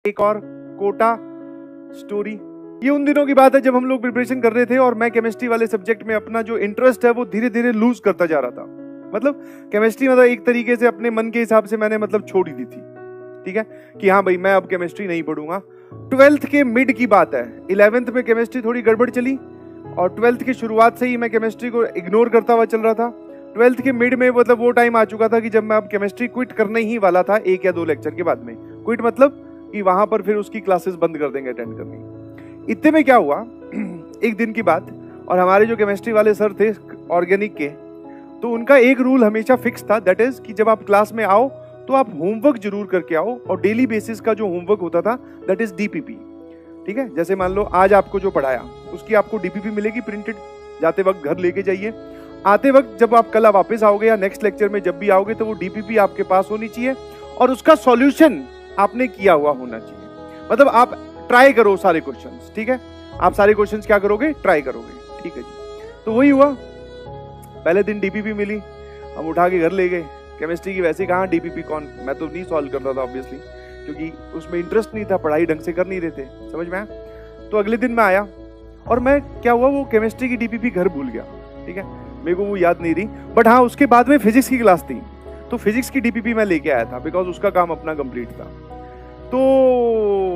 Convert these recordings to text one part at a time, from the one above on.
एक और कोटा स्टोरी। ये उन दिनों की बात है जब हम लोग प्रिपरेशन कर रहे थे और मैं केमिस्ट्री वाले सब्जेक्ट में अपना जो इंटरेस्ट है वो धीरे धीरे लूज करता जा रहा था। मतलब केमिस्ट्री मतलब एक तरीके से अपने मन के हिसाब से मैंने मतलब छोड़ ही दी थी, ठीक है, कि हाँ भाई मैं अब केमिस्ट्री नहीं पढ़ूंगा। 12th के मिड की बात है, 11th में केमिस्ट्री थोड़ी गड़बड़ चली और 12th की शुरुआत से ही मैं केमिस्ट्री को इग्नोर करता हुआ चल रहा था। 12th के मिड में मतलब वो टाइम आ चुका था कि जब मैं अब केमिस्ट्री क्विट करने ही वाला था, 1 या 2 लेक्चर के बाद में। क्विट मतलब कि वहां पर फिर उसकी क्लासेस बंद कर देंगे अटेंड करनी। इतने में क्या हुआ, एक दिन की बात, और हमारे जो केमिस्ट्री वाले सर थे ऑर्गेनिक के, तो उनका एक रूल हमेशा फिक्स था, दैट इज कि जब आप क्लास में आओ तो आप होमवर्क जरूर करके आओ। और डेली बेसिस का जो होमवर्क होता था दैट इज डीपीपी, ठीक है। जैसे मान लो आज आपको जो पढ़ाया उसकी आपको डीपीपी मिलेगी प्रिंटेड, जाते वक्त घर लेके जाइए। आते वक्त जब आप कल वापस आओगे या नेक्स्ट लेक्चर में जब भी आओगे तो वो डीपीपी आपके पास होनी चाहिए और उसका सॉल्यूशन आपने किया हुआ होना चाहिए। मतलब आप ट्राई करो सारे क्वेश्चंस, ठीक है, आप सारे क्वेश्चंस क्या करोगे, ट्राई करोगे, ठीक है जी। तो वही हुआ, पहले दिन डीपीपी मिली, हम उठा के घर ले गए। केमिस्ट्री की वैसे कहाँ डीपीपी कौन, मैं तो नहीं सॉल्व करता था ऑब्वियसली, क्योंकि उसमें इंटरेस्ट नहीं था, पढ़ाई ढंग से कर नहीं रहे थे, समझ में आया। तो अगले दिन मैं आया और मैं क्या हुआ, वो केमिस्ट्री की डीपीपी घर भूल गया, ठीक है, मेरे को वो याद नहीं रही। बट हाँ उसके बाद में फिजिक्स की क्लास थी तो फिजिक्स की डीपीपी मैं लेके आया था, बिकॉज उसका काम अपना कंप्लीट था। तो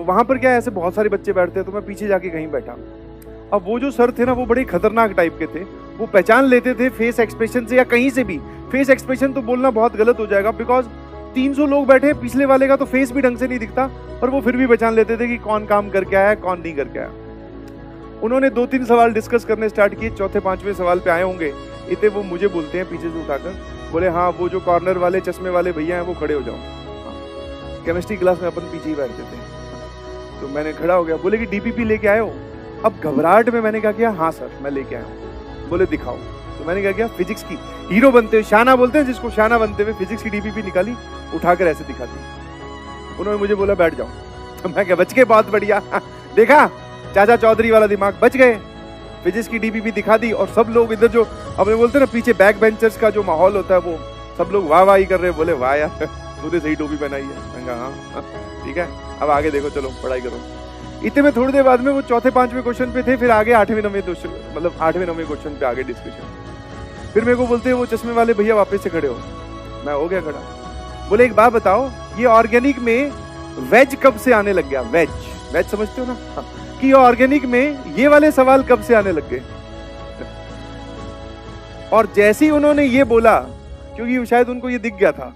वहां पर क्या है, ऐसे बहुत सारे बच्चे बैठते हैं तो मैं पीछे जाके कहीं बैठा। अब वो जो सर थे ना वो बड़े खतरनाक टाइप के थे, वो पहचान लेते थे फेस एक्सप्रेशन से या कहीं से भी। फेस एक्सप्रेशन तो बोलना बहुत गलत हो जाएगा, बिकॉज 300 लोग बैठे, पिछले वाले का तो फेस भी ढंग से नहीं दिखता, पर वो फिर भी पहचान लेते थे कि कौन काम करके आया है कौन नहीं करके आया। उन्होंने 2-3 सवाल डिस्कस करने स्टार्ट किए, चौथे 5वें सवाल पे आए होंगे, इतने वो मुझे बोलते हैं पीछे से उठाकर, बोले हाँ वो जो कॉर्नर वाले चश्मे वाले भैया हैं वो खड़े हो जाओ। केमिस्ट्री क्लास में अपन पीछे ही बैठते थे। तो मैंने खड़ा हो गया, बोले कि डीपीपी लेके आए हो। अब घबराहट में मैंने क्या किया, हाँ सर मैं लेके आया हूँ। बोले दिखाओ। तो मैंने क्या किया, फिजिक्स की हीरो बनते हुए, शाना बोलते हैं जिसको, शाना बनते हुए फिजिक्स की डीपीपी निकाली, उठाकर ऐसे दिखा दी। उन्होंने मुझे बोला बैठ जाओ। तो मैं क्या, बच गए, बहुत बढ़िया, देखा चाचा चौधरी वाला दिमाग, बच गए। फिजिक्स की डीपीपी दिखा दी और सब लोग इधर जो अपने बोलते हैं ना पीछे बैक बेंचर्स का जो माहौल होता है, वो सब लोग वाह वाह ही कर रहे हैं। बोले वाह यार तूने सही टोपी पहनाई है। मैंने कहा हाँ ठीक है, अब आगे देखो, चलो पढ़ाई करो। इतने में थोड़ी देर बाद में वो चौथे 5वें क्वेश्चन पे थे, फिर आगे 8वें 9वें क्वेश्चन, मतलब 8वें 9वें क्वेश्चन पे आगे डिस्कशन। फिर मेरे को बोलते हैं वो चश्मे वाले भैया वापस से खड़े हो। मैं हो गया खड़ा। बोले एक बात बताओ, ये ऑर्गेनिक में वेज कब से आने लग गया, वेज, वेज समझते हो ना, हाँ। कि ऑर्गेनिक में ये वाले सवाल कब से आने लग गए। और जैसे ही उन्होंने ये बोला, क्योंकि शायद उनको ये दिख गया था,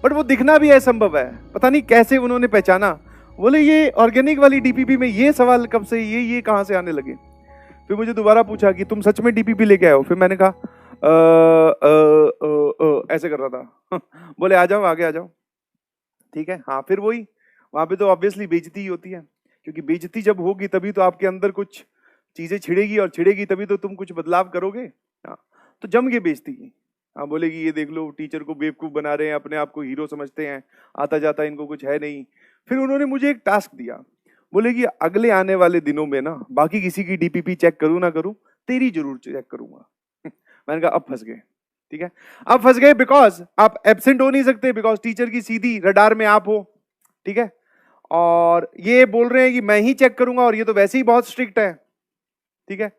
बट वो दिखना भी असंभव है, पता नहीं कैसे उन्होंने पहचाना। बोले ये ऑर्गेनिक वाली डीपीपी में ये सवाल कब से, ये कहां से आने लगे। फिर मुझे दोबारा पूछा कि तुम सच में डीपीपी लेके आए हो। फिर मैंने कहा ऐसे कर रहा था। बोले आ जाओ आगे आ जाओ, ठीक है। हाँ फिर वही, वहां पे तो ऑब्वियसली बेइज्जती ही होती है, क्योंकि बेइज्जती जब होगी तभी तो आपके अंदर कुछ चीजें छिड़ेगी, और छिड़ेगी तभी तो तुम कुछ बदलाव करोगे। हाँ तो जम के बेइज्जती की। हाँ बोलेगी ये देख लो टीचर को बेवकूफ बना रहे हैं, अपने आप को हीरो समझते हैं, आता जाता इनको कुछ है नहीं। फिर उन्होंने मुझे एक टास्क दिया, बोले कि अगले आने वाले दिनों में ना बाकी किसी की डीपीपी चेक करूं ना करूं, तेरी जरूर चेक करूंगा। मैंने कहा अब फंस गए, ठीक है, अब फंस गए, बिकॉज आप एब्सेंट हो नहीं सकते, बिकॉज टीचर की सीधी रडार में आप हो, ठीक है। और ये बोल रहे हैं कि मैं ही चेक करूंगा, और ये तो वैसे ही बहुत स्ट्रिक्ट है, ठीक है।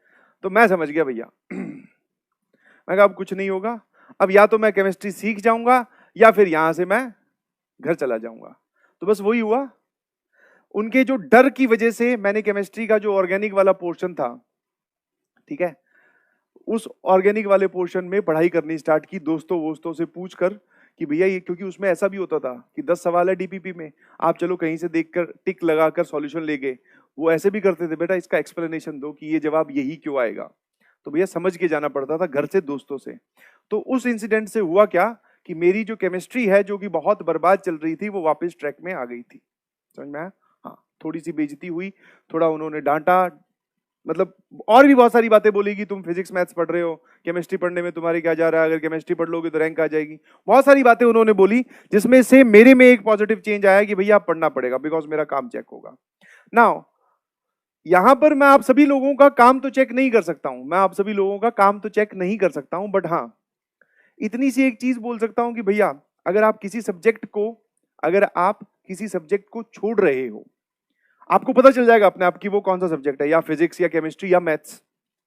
तो मैं समझ गया भैया। मैं कहा अब कुछ नहीं होगा, अब या तो मैं केमिस्ट्री सीख जाऊंगा या फिर यहां से मैं घर चला जाऊंगा। तो बस वही हुआ। उनके जो डर की वजह से मैंने केमिस्ट्री का जो ऑर्गेनिक वाला पोर्शन था, ठीक है, उस ऑर्गेनिक वाले पोर्शन में पढ़ाई करनी स्टार्ट की, दोस्तों वोस्तों से पूछकर कि भैया ये, क्योंकि उसमें ऐसा भी होता था कि 10 सवाल है डीपीपी में, आप चलो कहीं से देखकर टिक लगाकर सॉल्यूशन ले गए। वो ऐसे भी करते थे, बेटा इसका एक्सप्लेनेशन दो कि ये जवाब यही क्यों आएगा। तो भैया समझ के जाना पड़ता था घर से, दोस्तों से। तो उस इंसिडेंट से हुआ क्या कि मेरी जो केमिस्ट्री है जो कि बहुत बर्बाद चल रही थी, वो वापस ट्रैक में आ गई थी, समझ में आया। हाँ थोड़ी सी बेइज्जती हुई, थोड़ा उन्होंने डांटा, मतलब और भी बहुत सारी बातें बोली कि तुम फिजिक्स मैथ्स पढ़ रहे हो, केमिस्ट्री पढ़ने में तुम्हारे क्या जा रहा है, अगर केमिस्ट्री पढ़ लोगे तो रैंक आ जाएगी। बहुत सारी बातें उन्होंने बोली, जिसमें से मेरे में एक पॉजिटिव चेंज आया कि भैया आप पढ़ना पड़ेगा, बिकॉज मेरा काम चेक होगा। नाउ यहां पर मैं आप सभी लोगों का काम तो चेक नहीं कर सकता हूं, मैं आप सभी लोगों का काम तो चेक नहीं कर सकता हूं, बट हाँ इतनी सी एक चीज बोल सकता हूं कि भैया अगर आप किसी सब्जेक्ट को, अगर आप किसी सब्जेक्ट को छोड़ रहे हो, आपको पता चल जाएगा अपने आप की वो कौन सा सब्जेक्ट है, या फिजिक्स या केमिस्ट्री या मैथ्स,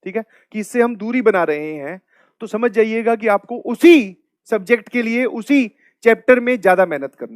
ठीक है, कि इससे हम दूरी बना रहे हैं, तो समझ जाइएगा कि आपको उसी सब्जेक्ट के लिए उसी चैप्टर में ज्यादा मेहनत करनी।